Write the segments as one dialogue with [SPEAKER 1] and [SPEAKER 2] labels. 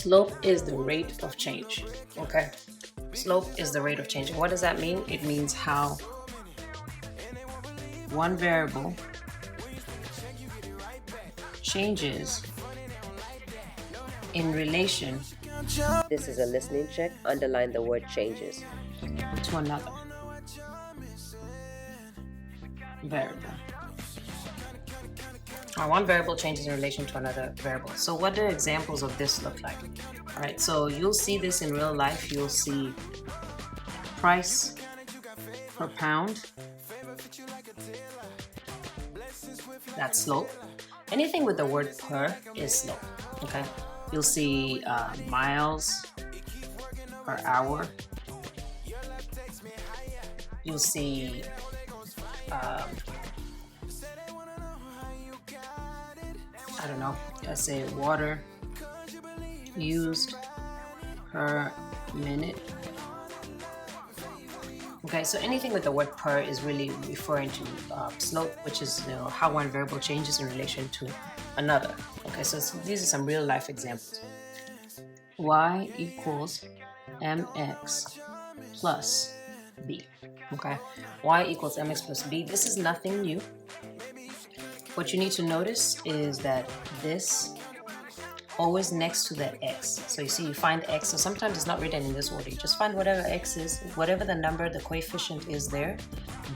[SPEAKER 1] Slope is the rate of change, okay? Slope is the rate of change. What does that mean? It means how one variable changes in relation
[SPEAKER 2] This is a listening check. Underline the word changes.
[SPEAKER 1] to another variable. One variable changes in relation to another variable. So what do examples of this look like? All right, so you'll see this in real life. You'll see price per pound. That's slope. Anything with the word per is slope, okay? You'll see miles per hour. You'll see I don't know, let's say water used per minute. Okay, so anything with the word per is really referring to slope, which is how one variable changes in relation to another. Okay, so these are some real life examples. Y equals mx plus b. Okay, y equals mx plus b. This is nothing new. What you need to notice is that this always next to the x. So you see, you find x. So sometimes it's not written in this order. You just find whatever x is, whatever the number, the coefficient is there,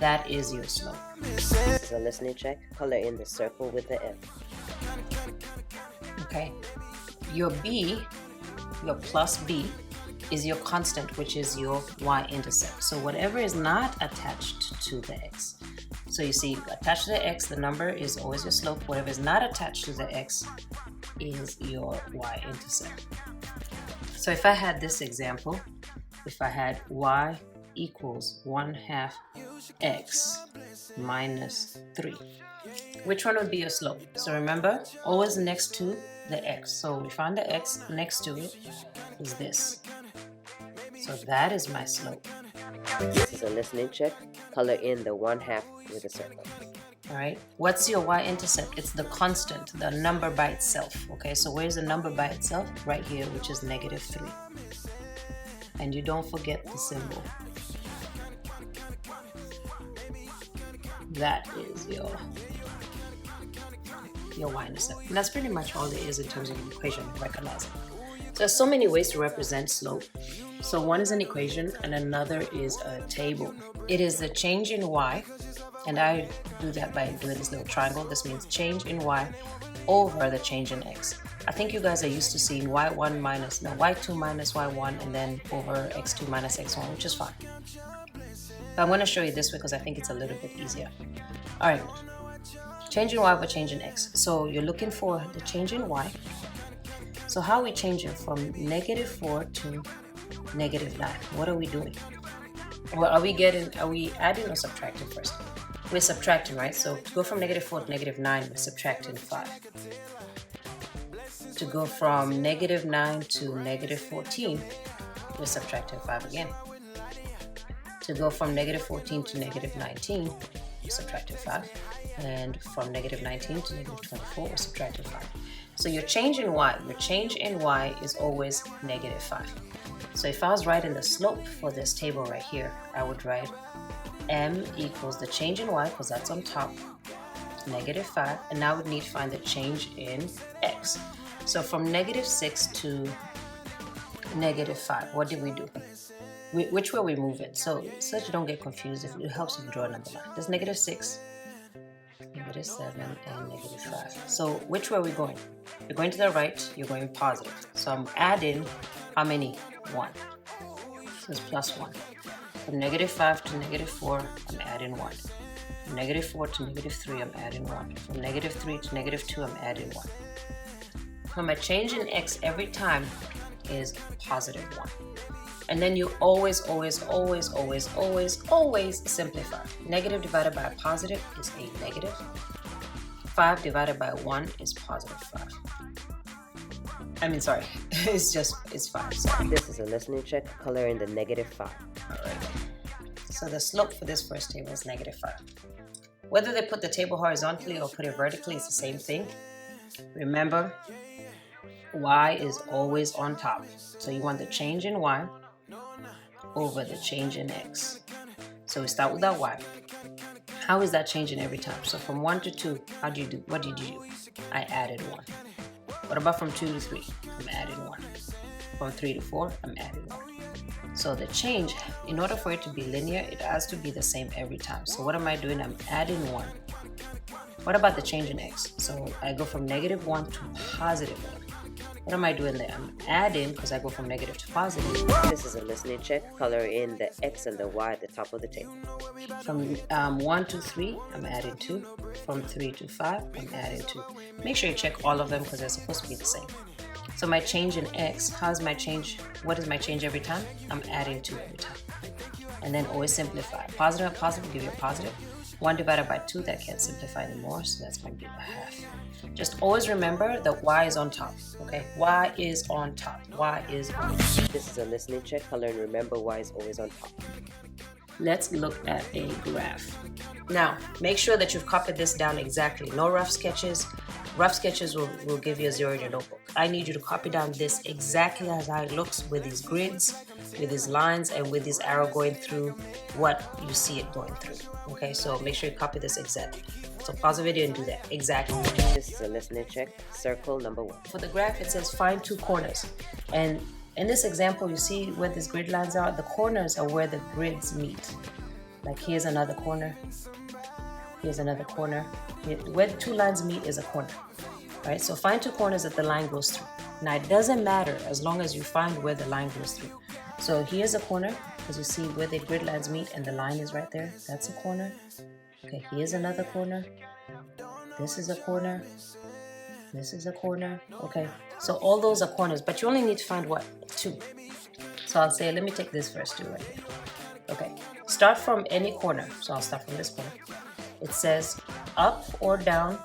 [SPEAKER 1] that is your slope.
[SPEAKER 2] This is a listening check. Color in the circle with the F.
[SPEAKER 1] Okay. Your b, your plus b, is your constant, which is your y-intercept. So whatever is not attached to the x. So you see, attached to the x, the number is always your slope. Whatever is not attached to the x is your y-intercept. So if I had this example, if I had y equals 1/2 x minus 3, which one would be your slope? So remember, always next to the x. So we find the x, next to it is this. So that is my slope.
[SPEAKER 2] This is a listening check. Color in the 1/2 with a circle.
[SPEAKER 1] All right. What's your y-intercept? It's the constant, the number by itself. Okay, so where's the number by itself? Right here, which is -3. And you don't forget the symbol. That is your y-intercept. And that's pretty much all there is in terms of an equation to recognize it. So there's so many ways to represent slope. So one is an equation and another is a table. It is the change in y, and I do that by doing this little triangle. This means change in y over the change in x. I think you guys are used to seeing y1 minus, no, y2 minus y1 and then over x2 minus x1, which is fine. But I'm going to show you this way because I think it's a little bit easier. All right, change in y over change in x. So you're looking for the change in y. So how are we changing from -4 to -9? What are we doing? Well, are we adding or subtracting first? We're subtracting, right? So to go from -4 to -9, we're subtracting 5. To go from -9 to -14, we're subtracting 5 again. To go from -14 to -19, we're subtracting 5. And from -19 to -24, we're subtracting 5. So your change in y is always -5. So if I was writing the slope for this table right here, I would write m equals the change in y, because that's on top, -5, and now I would need to find the change in x. So from -6 to -5, what did we do? Which way we move it? So that you don't get confused, it helps if you draw another line. There's -6, -7, and -5. So which way are we going? You're going to the right, you're going positive. So I'm adding how many? 1. So it's +1. From -5 to -4, I'm adding 1. From -4 to -3, I'm adding 1. From -3 to -2, I'm adding 1. So my change in x every time is +1. And then you always simplify. Negative divided by a positive is a negative. 5 divided by 1 is +5. It's 5. So.
[SPEAKER 2] This is a listening check. Color in the -5.
[SPEAKER 1] All right. So the slope for this first table is -5. Whether they put the table horizontally or put it vertically, it's the same thing. Remember, Y is always on top. So you want the change in Y over the change in X. So we start with that Y. How is that changing every time? So from 1 to 2, how do you do? What did you do? I added 1. What about from 2 to 3? I'm adding 1. From 3 to 4, I'm adding 1. So the change, in order for it to be linear, it has to be the same every time. So what am I doing? I'm adding 1. What about the change in X? So I go from -1 to +1. What am I doing there? I'm adding because I go from negative to positive.
[SPEAKER 2] This is a listening check. Color in the X and the Y at the top of the table.
[SPEAKER 1] From 1 to 3, I'm adding 2. From 3 to 5, I'm adding 2. Make sure you check all of them because they're supposed to be the same. So my change in X, how's my change? What is my change every time? I'm adding 2 every time. And then always simplify. Positive and positive give you a positive. 1 divided by 2, that can't simplify anymore, so that's going to be a half. Just always remember that Y is on top, okay? Y is on top. Y is on top.
[SPEAKER 2] This is a listening check. Color and remember Y is always on top.
[SPEAKER 1] Let's look at a graph. Now, make sure that you've copied this down exactly. No rough sketches. Rough sketches will give you a 0 in your notebook. I need you to copy down this exactly as how it looks with these grids, with these lines, and with this arrow going through what you see it going through. Okay, so make sure you copy this exactly. So pause the video and do that exactly.
[SPEAKER 2] This is a listening check. Circle number 1.
[SPEAKER 1] For the graph, it says find 2 corners. And in this example, you see where these grid lines are? The corners are where the grids meet. Like here's another corner. Here's another corner. Where the 2 lines meet is a corner. Right? So find 2 corners that the line goes through. Now it doesn't matter as long as you find where the line goes through. So here's a corner, because you see where the grid lines meet and the line is right there. That's a corner. Okay, here's another corner. This is a corner. This is a corner. Okay, so all those are corners, but you only need to find what? 2. So I'll say, let me take this first 2 right here. Okay, start from any corner. So I'll start from this corner. It says up or down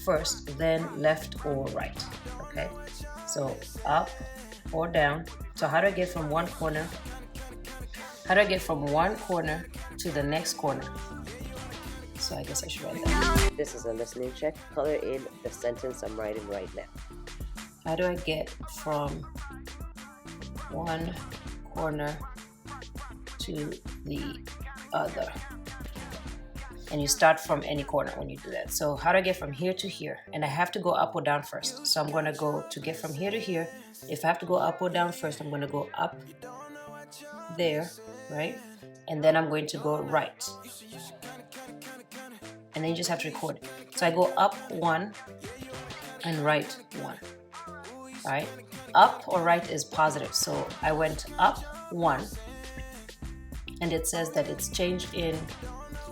[SPEAKER 1] first, then left or right. Okay, so up or down. So how do I get from one corner? How do I get from one corner to the next corner? So I guess I should write that.
[SPEAKER 2] This is a listening check. Color in the sentence I'm writing right now.
[SPEAKER 1] How do I get from one corner to the other? And you start from any corner when you do that. So how do I get from here to here? And I have to go up or down first. So I'm going to go to get from here to here. If I have to go up or down first, I'm going to go up there, right? And then I'm going to go right. And then you just have to record it. So I go up 1 and right 1. All right? Up or right is positive. So I went up 1. And it says that it's change in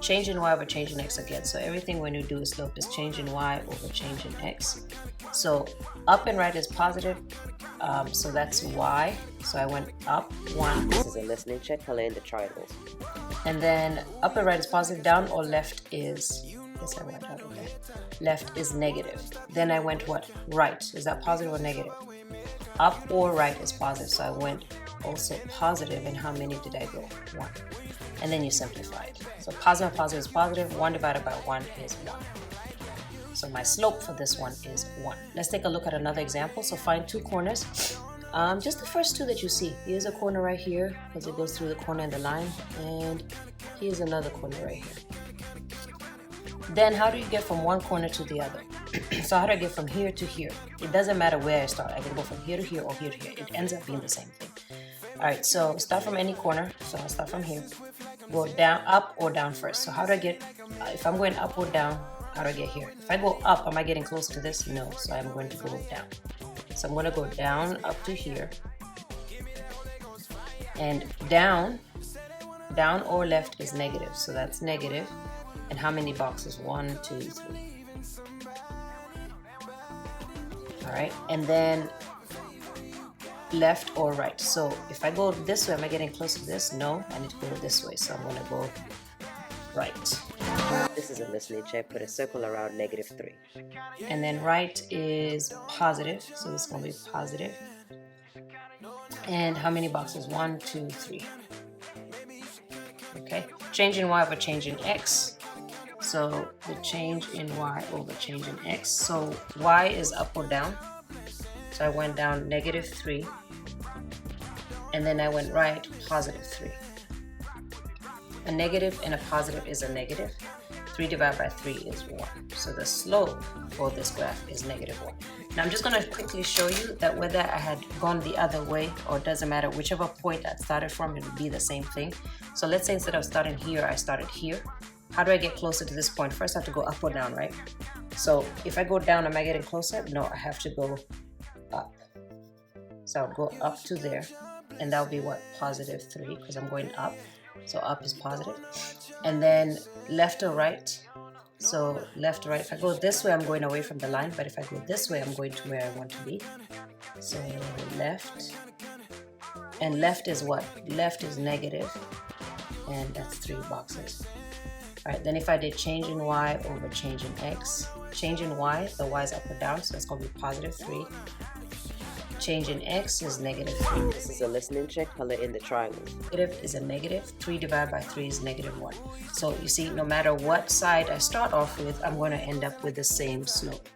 [SPEAKER 1] Y over change in X again. So everything when you do a slope is change in Y over change in X. So up and right is positive. So that's Y. So I went up 1.
[SPEAKER 2] This is a listening check. Color in the triangles.
[SPEAKER 1] And then up and right is positive. Down or left is, yes, I went out of there. Left is negative. Then I went what? Right. Is that positive or negative? Up or right is positive. So I went also positive. And how many did I go? 1. And then you simplify it. So positive is positive. 1 divided by 1 is 1. So my slope for this one is 1. Let's take a look at another example. So find 2 corners. Just the first 2 that you see. Here's a corner right here because it goes through the corner and the line. And here's another corner right here. Then how do you get from one corner to the other? So how do I get from here to here? It doesn't matter where I start. I can go from here to here or here to here. It ends up being the same thing. All right, so start from any corner. So I'll start from here. Go down, up or down first. So how do I get, if I'm going up or down, how do I get here? If I go up, am I getting close to this? No, so I'm going to go down. So I'm going to go down up to here. And down or left is negative. So that's negative. And how many boxes? 1, 2, 3. All right, and then left or right. So if I go this way, am I getting close to this? No, I need to go this way. So I'm going to go right.
[SPEAKER 2] This is a listening check. Put a circle around -3.
[SPEAKER 1] And then right is positive. So this is going to be positive. And how many boxes? 1, 2, 3. Okay. Change in Y over change in X. So the change in Y over change in X. So Y is up or down. So I went down -3, and then I went right, +3. A negative and a positive is a negative. 3 divided by 3 is 1. So the slope for this graph is -1. Now I'm just going to quickly show you that whether I had gone the other way, or it doesn't matter, whichever point I started from, it would be the same thing. So let's say instead of starting here, I started here. How do I get closer to this point? First I have to go up or down, right? So if I go down, am I getting closer? No, I have to go up. So I'll go up to there, and that will be what? +3, because I'm going up. So up is positive. And then left or right. So left or right. If I go this way, I'm going away from the line. But if I go this way, I'm going to where I want to be. So left. And left is what? Left is negative. And that's 3 boxes. All right, then if I did change in Y over change in X. Change in Y, the Y is up or down. So that's going to be +3. Change in X is -3.
[SPEAKER 2] This is a listening check. Color in the triangles.
[SPEAKER 1] Negative is a negative. 3 divided by 3 is -1. So you see, no matter what side I start off with, I'm going to end up with the same slope.